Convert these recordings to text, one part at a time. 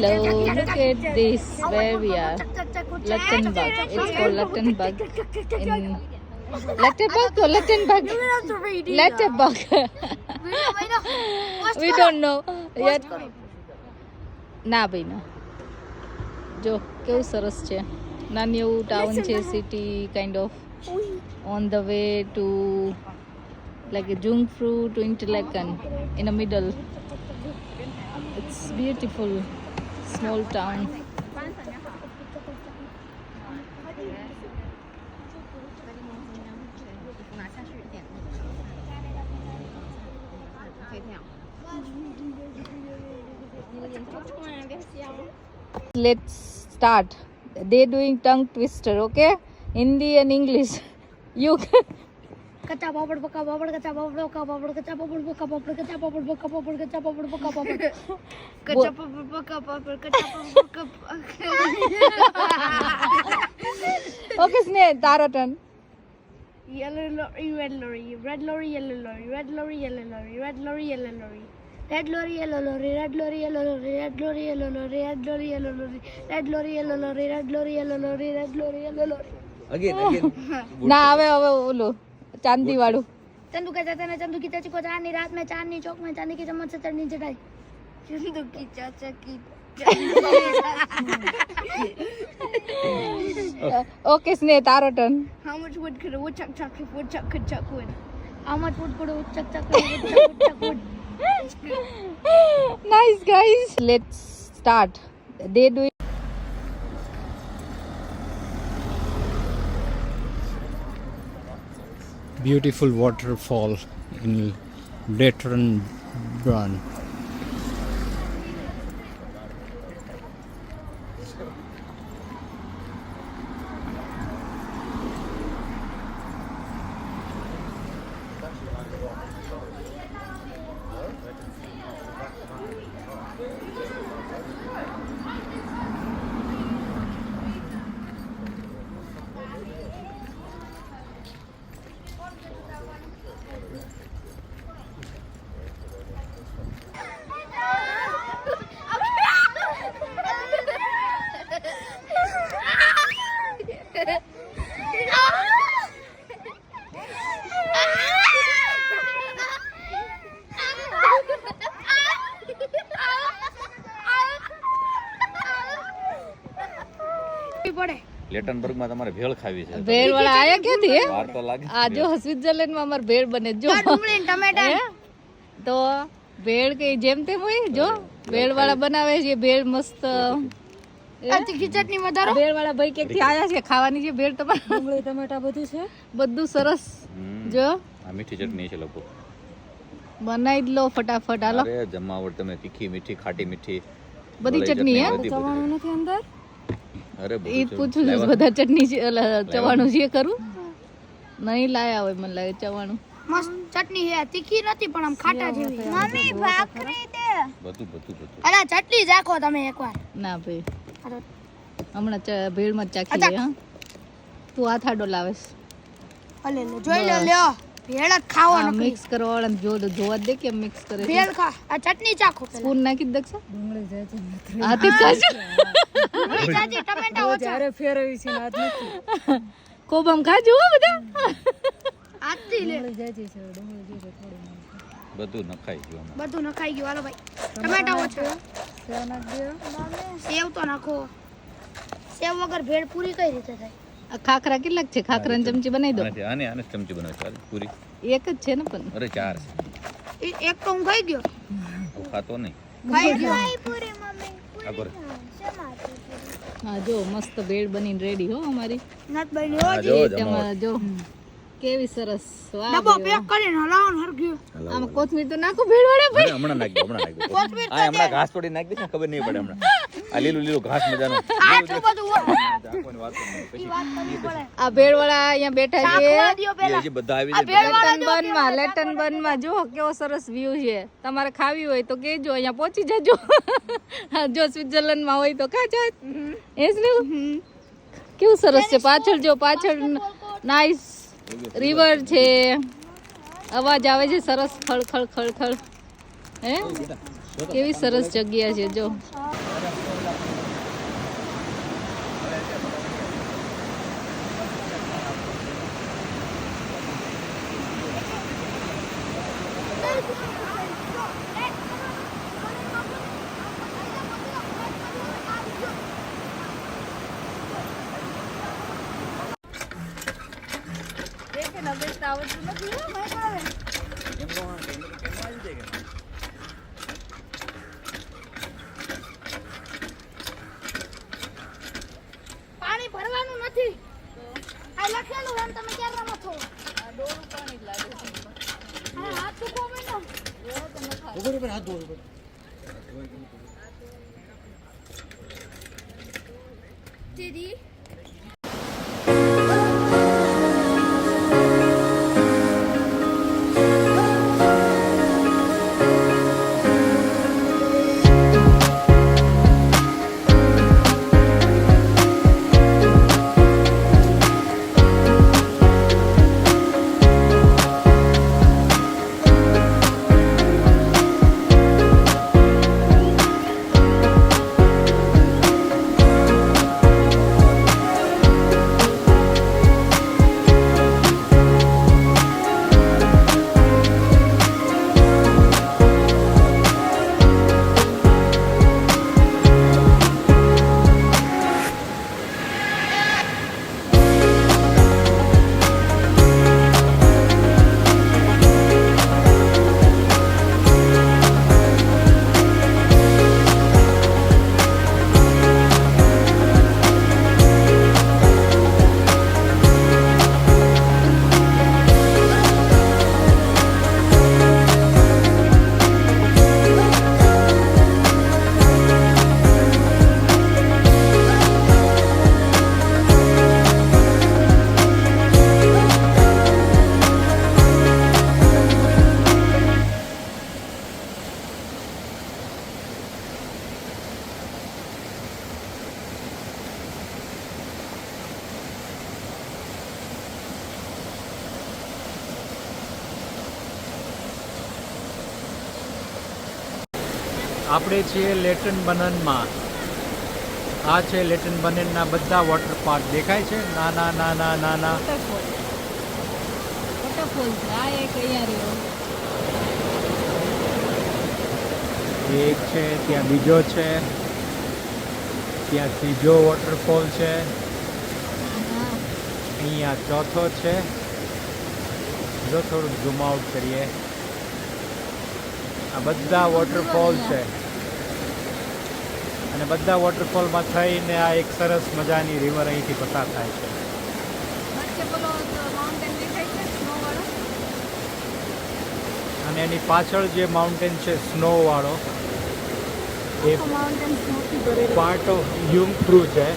Hello, look at this. Where we are? Luttenbach. It's called Luttenbach. In Letterbach or Luttenbach? Letterbach. We don't know yet. ના ભાઈ ના જો કેવું સરસ છે નાની એવું ટાઉન છે city kind of on the way to like a Jungfrau to Interlaken in the middle. It's beautiful small town. Let's start. They're doing tongue twister, okay? Hindi and English. You कच्चा पापड़ पका पापड़ कच्चा पापड़ पका पापड़ कच्चा पापड़ पका पापड़ कच्चा पापड़ पका पापड़ कच्चा पापड़ पका पापड़ कच्चा पापड़ पका पापड़ कच्चा पापड़ Okay, Sneh, तारा turn. Yellow lorry, red lorry, red lorry, yellow lorry, red lorry, yellow lorry, red lorry, yellow lorry. Red lorry, yellow lorry, red lorry, yellow lorry, red lorry, yellow lorry, red lorry, yellow lorry, red lorry, yellow lorry, red lorry, yellow lorry, red lorry, yellow lorry. Again. ના હવે ઓલું ચાંદી વાળું चंदू का चाचा ने चंदू की चाची को चांदनी रात में चांदनी चौक में चांदी की चम्मच से चटनी चटाई चंदू की चाचा की ઓકે સ્નેહ તારો turn How much wood could a woodchuck chuck if woodchuck could chuck wood? How much wood could a woodchuck chuck if woodchuck chuck wood? Nice guys, let's start. They do Beautiful waterfall in Letterbach. લેટનબર્ગ માં તમારે ભેળ ખાવી છે ભેળ વાળા આયા ક્યાંથી હે વાર તો લાગે આ જો સ્વિટ્ઝરલેન્ડ માં અમાર ભેળ બને જો ડુંગળી ટમેટા હે? તો ભેળ કે જેમ તેમ હોય જો ભેળ વાળા બનાવે છે ભેળ મસ્ત તીખી ચટણી વધારો ભેળ વાળા ભાઈ ક્યાંથી આયા છે ખાવાની છે ભેળ તમારે ડુંગળી ટમેટા બધું છે બધું સરસ જો આ મીઠી ચટણી છે લોકો બનાવી જ લો ફટાફટ હાલો અરે જમાવટ તમે તીખી મીઠી ખાટી મીઠી બધી ચટણી હે ચવાણું નથી અંદર અરે એ પૂછું છું બધા ચટણી છે ચવાણું છે કરું નહીં લાયા હોય મને લાગે ચવાણું મસ્ત ચટણી હે તીખી નથી પણ આમ ખાટા જેવી મમ્મી ભાખરી દે બધું અરે ચટણી રાખો તમે એકવાર ના ભાઈ હમણાં ભેળમાં જ ચાખી લે હા તું આ થાડો લાવેસ અલે લે જોઈ લે લ્યો ભેળ જ ખાવાનો મિક્સ કરવા વાળા જોવા દે કે મિક્સ કરે ભેળ ખા આ ચટણી ચાખો સ્પૂન નાખી દે છે હાથી ખાજો ચાચી ટમેટા ઓછા જ્યારે ફેરવી છે આજ નથી કોબમ ખાજો હો બધા આથી લે બધું નખાઈ ગયું બધું નખાઈ ગયું હાલો ભાઈ ટમેટા ઓછા સેવ તો નાખો સેવ વગર ભેળ પૂરી કઈ રીતે થાય આ ખાખરા કેટલાક છે ખાખરાની ચમચી બનાવી દો આને ચમચી બનાવે ચાલ પૂરી એક જ છે ને પણ અરે ચાર એક તો હું ખાઈ ગયો છે ખાતો નહીં ખાઈ ગયો પૂરી મમ્મી આગળ હા જો મસ્ત ભેળ બનીને રેડી હો અમારી નત બની હો જો તમારા જો કેવી સરસ વાહ ડબ્બો પેક કરીને હલાવવાનું હરગ્યું આમાં કોથમીર તો નાખો ભેળ વાળા ભાઈ હમણાં નાખી આ હમણાં ઘાસ થોડી નાખી દઈશ ને ખબર નહીં પડે હમણાં આ લીલું ઘાસ મજાનું આટલું બધું આ ભેળ વાળા અહીંયા બેઠા છે દિયો પેલા હજી બધા આવી લેટન બનમાં જો કેવો સરસ વ્યૂ છે તમારે ખાવી હોય તો કહેજો અહીંયા પહોંચી જજો જો સ્વિટ્ઝરલેન્ડ માં હોય તો કાચો એ જ ને કેવું સરસ છે પાછળ જો પાછળ નાઈસ રિવર છે અવાજ આવે છે સરસ ખળ ખળ ખળ ખળ હે કેવી સરસ જગ્યા છે જો તો આવડતું નથી હો, મને આવે. પાણી ભરવાનું નથી. આ લખેલું એમ તમે ક્યારે રમો છો? આ ડોરું પાણી જ લાગે છે. આ હાથ ચૂકો મેનો. એવો તો નથી આવડતું. ઉપર હાથ ધો ઉપર દીદી આપણે છીએ લેટન બનનમાં. આ છે લેટન બનનના બધા વોટર પાર્ક દેખાય છે, નાના નાના નાના. વોટરફોલ. વોટરફોલ છે. આ એક અહીંયા રહ્યો. એક છે, ત્યાં બીજો છે, ત્યાં ત્રીજો વોટરફોલ છે, હા. અહીંયા ચોથો છે. જો થોડુંક ઝૂમ આઉટ કરીએ. આ બધા વોટરફોલ છે અને બધા વોટરફોલમાં થઈને આ એક સરસ મજાની રિવર અહીંથી પસાર થાય છે. વચ્ચે પેલો માઉન્ટેન દેખાય છે સ્નોવાળો. અને એની પાછળ જે માઉન્ટેન છે સ્નોવાળો, એ માઉન્ટેન સ્નોથી ભરેલો. પાર્ટ ઓફ યુંગફ્રુ છે.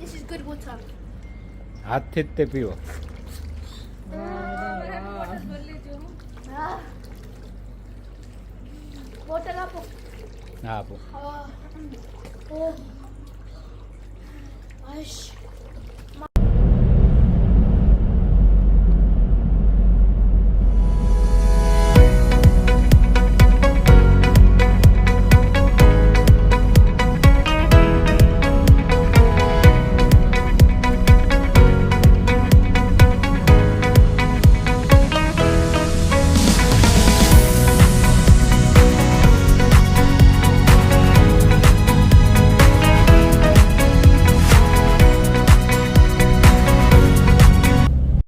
This is good water. હાથથી જ તે પીવો. બોટલ આપો. હા આપો. આશ